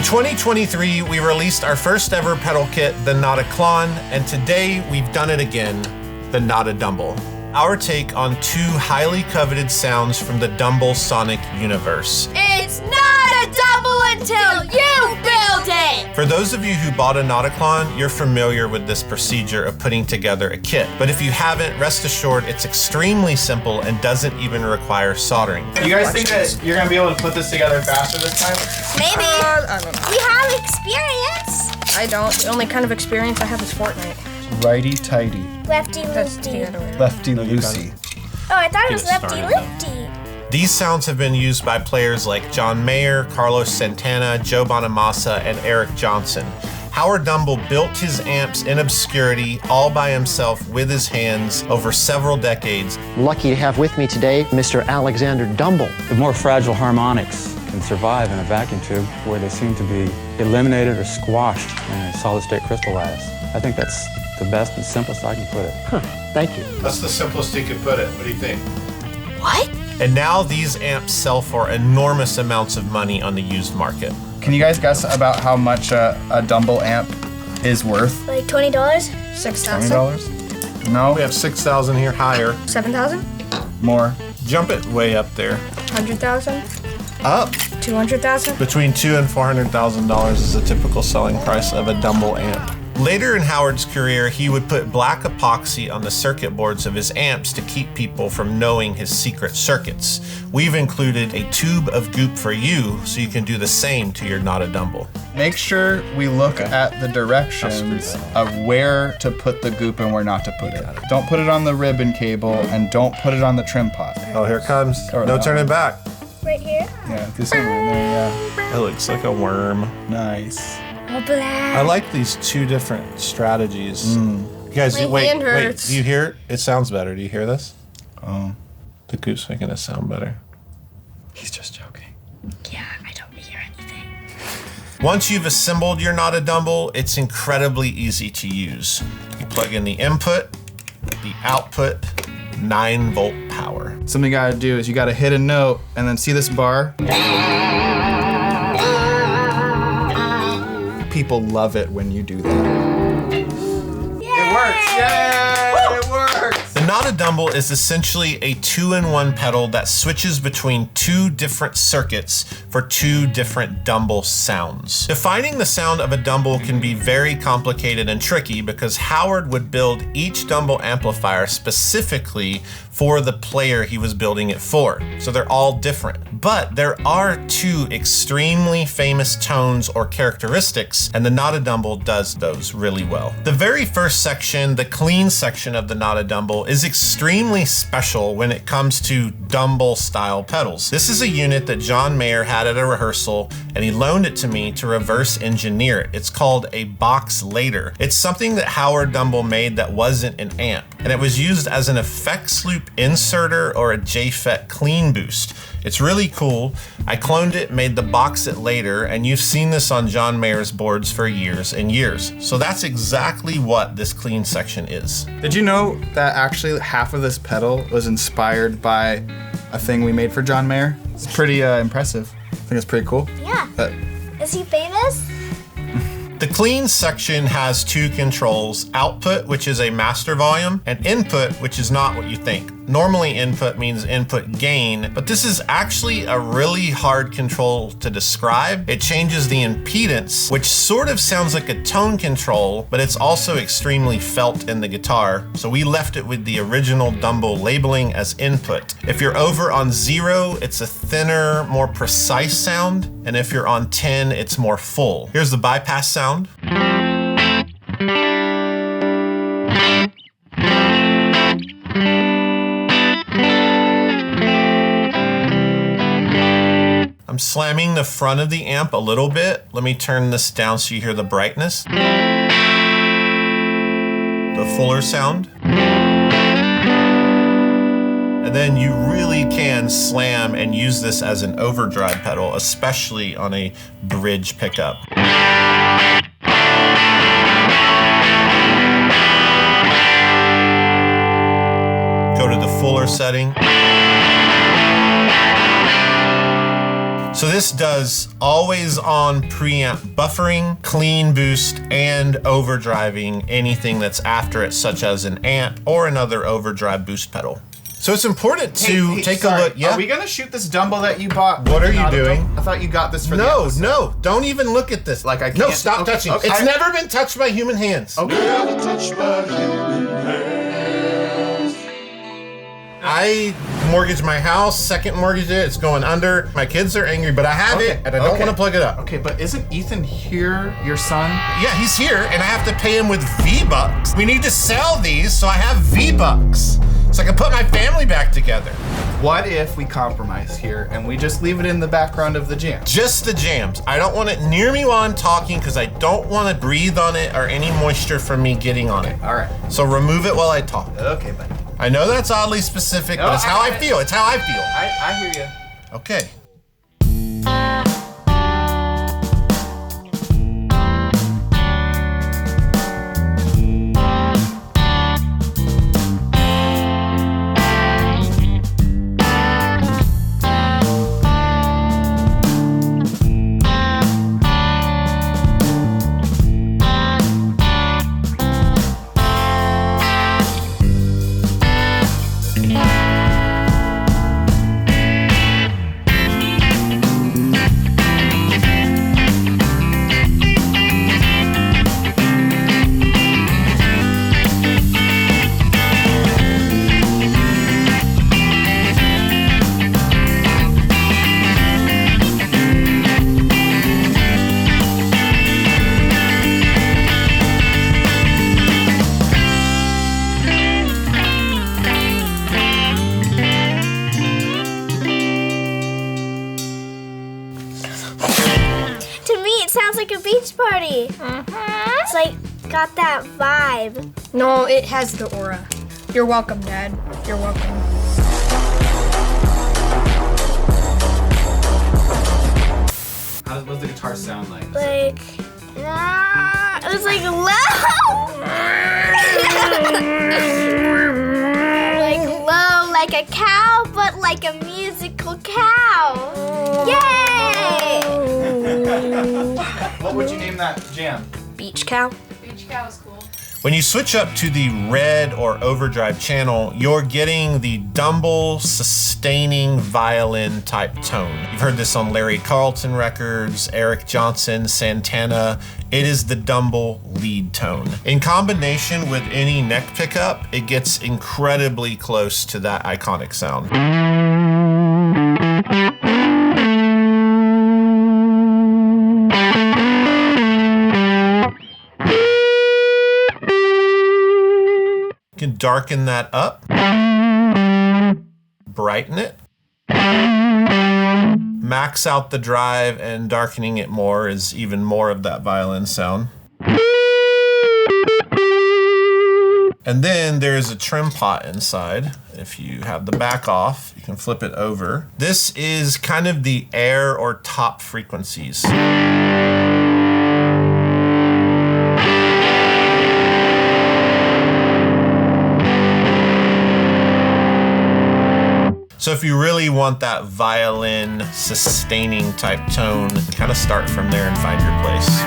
2023, we released our first ever pedal kit, the NOTADÜMBLÜ, and today we've done it again, the NOTADÜMBLÜ. Our take on two highly coveted sounds from the Dumble sonic universe. It's not a double until you build it! For those of you who bought a NOTADÜMBLÜ, you're familiar with this procedure of putting together a kit. But if you haven't, rest assured it's extremely simple and doesn't even require soldering. You guys think that you're gonna be able to put this together faster this time? Maybe. I don't know. We have experience. I don't. The only kind of experience I have is Fortnite. Righty-tighty. That's the Lefty-loosey. other way. Lefty-loosey. Oh, I thought it Get was it started, lefty-lifty. These sounds have been used by players like John Mayer, Carlos Santana, Joe Bonamassa, and Eric Johnson. Howard Dumble built his amps in obscurity all by himself with his hands over several decades. Lucky to have with me today Mr. Alexander Dumble. The more fragile harmonics can survive in a vacuum tube where they seem to be eliminated or squashed in a solid-state crystal lattice. I think that's the best and simplest I can put it. Thank you. That's the simplest you could put it. What do you think? What? And now these amps sell for enormous amounts of money on the used market. Can you guys guess about how much a Dumble amp is worth? Like $20? $6,000. $20? No, We have 6,000 here, higher. $7,000. more. Jump it way up there. $100,000. Up. $200,000. Between $200,000 and $400,000 is the typical selling price of a Dumble amp. Later in Howard's career, he would put black epoxy on the circuit boards of his amps to keep people from knowing his secret circuits. We've included a tube of goop for you so you can do the same to your NOTADÜMBLÜ. Make sure we look at the directions of where to put the goop and where not to put it. Don't put it on the ribbon cable and don't put it on the trim pot. Oh, here it comes. Or No that turning back. Right here? Yeah, this one in there, It looks like a worm. yeah. Nice. Oh, black. I like these two different strategies. You guys, My wait, hand wait. hurts. Do you hear it? It sounds better. Do you hear this? Oh. The goop's making it sound better. He's just joking. Yeah, I don't hear anything. Once you've assembled your NOTADÜMBLÜ, it's incredibly easy to use. You plug in the input, the output, 9-volt power. Something you gotta do is you gotta hit a note and then see this bar? People love it when you do that. It works! Yay! It works! The NOTADÜMBLÜ is essentially a 2-in-1 pedal that switches between two different circuits for two different Dumble sounds. Defining the sound of a Dumble can be very complicated and tricky because Howard would build each Dumble amplifier specifically for the player he was building it for. So they're all different. But there are two extremely famous tones or characteristics, and the NOTADÜMBLÜ does those really well. The very first section, the clean section of the NOTADÜMBLÜ, is extremely special when it comes to Dumble style pedals. This is a unit that John Mayer had at a rehearsal, and he loaned it to me to reverse engineer it. It's called a box later. It's something that Howard Dumble made that wasn't an amp, and it was used as an effects loop inserter or a JFET clean boost. It's really cool. I cloned it, made the box it later, and you've seen this on John Mayer's boards for years and years. So that's exactly what this clean section is. Did you know that actually half of this pedal was inspired by a thing we made for John Mayer? It's pretty impressive. I think it's pretty cool. Yeah. But Is he famous? The clean section has two controls, output, which is a master volume, and input, which is not what you think. Normally input means input gain, but this is actually a really hard control to describe. It changes the impedance, which sort of sounds like a tone control, but it's also extremely felt in the guitar. So we left it with the original Dumble labeling as input. If you're over on 0, it's a thinner, more precise sound, and if you're on 10, it's more full. Here's the bypass sound. I'm slamming the front of the amp a little bit. Let me turn this down so you hear the brightness. The fuller sound. And then you really can slam and use this as an overdrive pedal, especially on a bridge pickup. Go to the fuller setting. So So this does always on preamp buffering, clean boost, and overdriving anything that's after it, such as an amp or another overdrive boost pedal. So it's important to take a look. Yeah. Are we gonna shoot this dumble that you bought? What are you doing? I thought you got this for the episode. No, don't even look at this. Like I can't. No, stop touching. Okay. It's never been touched by human hands. I mortgaged my house, second mortgage it, it's going under. My kids are angry, but I have it, and I don't want to plug it up. Okay, but isn't Ethan here your son? Yeah, he's here, and I have to pay him with V-Bucks. We need to sell these, so I have V-Bucks, so I can put my family back together. What if we compromise here, and we just leave it in the background of the jam? Just the jams. I don't want it near me while I'm talking, because I don't want to breathe on it or any moisture from me getting on it. All right. So remove it while I talk. Okay, buddy. I know that's oddly specific, but it's how I feel. It's how I feel. I hear you. Okay. Sounds like a beach party. It's like got that vibe. No, it has the aura. You're welcome, Dad. You're welcome. How does the guitar sound like? Like, it was like low. Like low, like a cow, but like a musical cow. Yay! What would you name that jam? Beach cow. Beach cow is cool. When you switch up to the red or overdrive channel, you're getting the dumble sustaining violin type tone. You've heard this on Larry Carlton records, Eric Johnson, Santana. It is the dumble lead tone. In combination with any neck pickup, it gets incredibly close to that iconic sound. You can darken that up, brighten it, max out the drive, and darkening it more is even more of that violin sound. And then there's a trim pot inside. If you have the back off, you can flip it over. This is kind of the air or top frequencies. So if you really want that violin sustaining type tone, kind of start from there and find your place.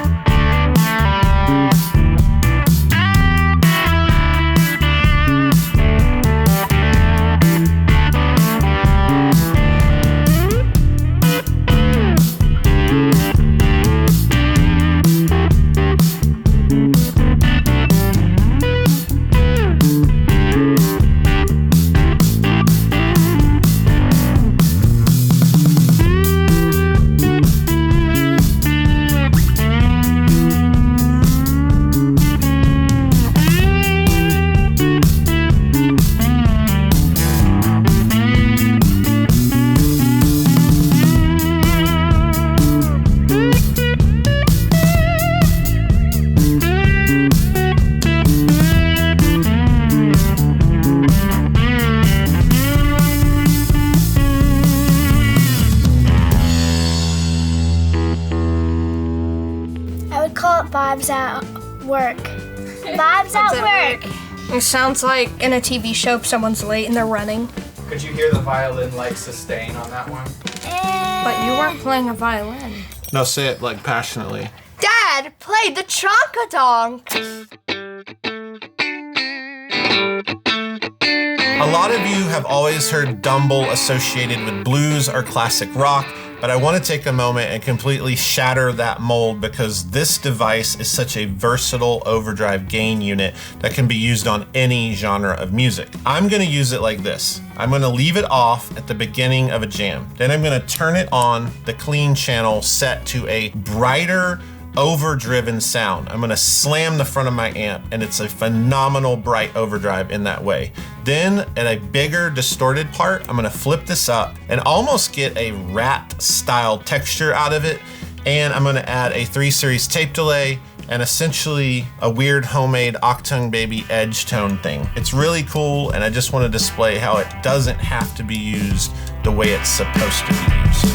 Vibes at work. Vibes at work. It sounds like in a TV show if someone's late and they're running. Could you hear the violin like sustain on that one? But you weren't playing a violin. No, say it like passionately. Dad, play the chonkadonk. A lot of you have always heard Dumble associated with blues or classic rock, but I want to take a moment and completely shatter that mold because this device is such a versatile overdrive gain unit that can be used on any genre of music. I'm going to use it like this. I'm going to leave it off at the beginning of a jam. Then I'm going to turn it on the clean channel set to a brighter, overdriven sound. I'm gonna slam the front of my amp and it's a phenomenal bright overdrive in that way. Then at a bigger distorted part, I'm gonna flip this up and almost get a rat style texture out of it. And I'm gonna add a 3 series tape delay and essentially a weird homemade Octung Baby edge tone thing. It's really cool and I just wanna display how it doesn't have to be used the way it's supposed to be used.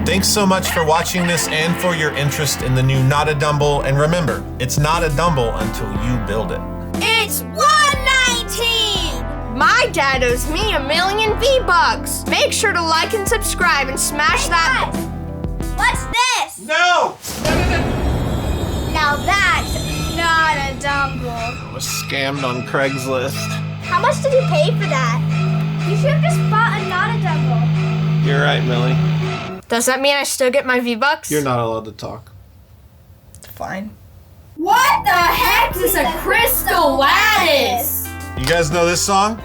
Thanks so much for watching this and for your interest in the new NOTADÜMBLÜ. And remember, it's not a Dumble until you build it. It's 119! My dad owes me $1 million V-Bucks. Make sure to like and subscribe and smash that. What's this? No! Now that's not a Dumble. I was scammed on Craigslist. How much did you pay for that? You should have just bought a not a Dumble. You're right, Millie. Does that mean I still get my V-Bucks? You're not allowed to talk. Fine. What the heck is a crystal lattice? You guys know this song?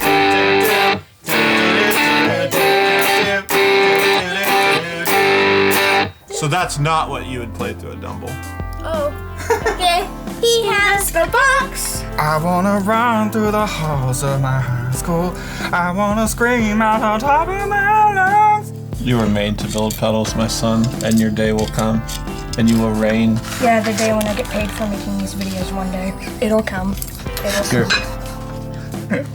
So that's not what you would play through a Dumble. Oh, okay. He has the box. I wanna run through the halls of my high school. I wanna scream out on top of my lungs. You were made to build pedals, my son, and your day will come, and you will reign. Yeah, the day when I get paid for making these videos one day. It'll come. It'll come. Here.